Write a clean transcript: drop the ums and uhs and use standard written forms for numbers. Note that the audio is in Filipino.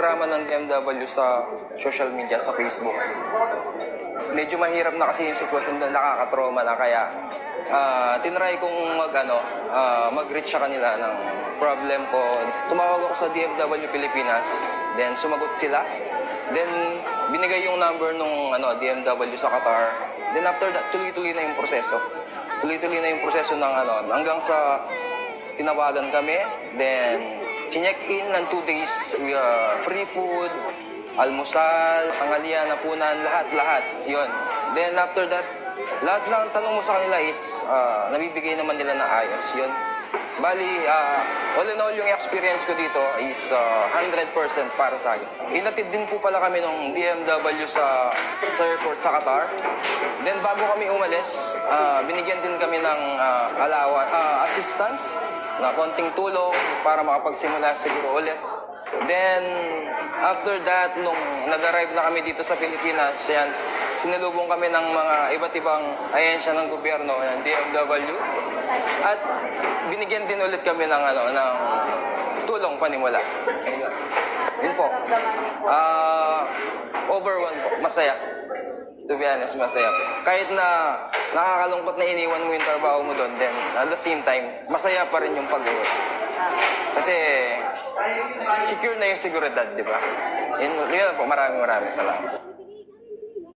programa ng DMW sa social media, sa Facebook. Medyo mahirap na kasi yung sitwasyon doon, nakakatrauma na, kaya tinry kong mag-reach sa kanila ng problem ko. Tumawag ako sa DMW Pilipinas, then sumagot sila. Then binigay yung number nung DMW sa Qatar. Then after that, tuloy-tuloy na yung proseso. Tuloy-tuloy na yung proseso ng hanggang sa tinawagan kami. Then chinek in ng 2 days, free food, almusal, tanghalian, hapunan, lahat. Yun. Then after that, lahat ng tanong mo sa kanila is nabibigay naman nila na ayos. Yun. Bali, all in all, yung experience ko dito is 100% para sa akin. Inatid din po pala kami ng DMW sa airport sa Qatar. Then bago kami umalis, binigyan din kami ng assistance na konting tulong para makapagsimula siguro ulit. Then, after that, nung nag-arrive na kami dito sa Pilipinas, yan, sinalubong kami ng mga iba't ibang ahensya ng gobyerno, ng DMW. At binigyan din ulit kami ng tulong panimula. Yun po. Overwhelmed po. Masaya. To be honest, masaya po. Kahit na nakakalungkot na iniwan mo yung trabaho mo doon, then at the same time, masaya pa rin yung pag-uwi. Kasi secure na yung seguridad, di ba? Yun po. Maraming salamat.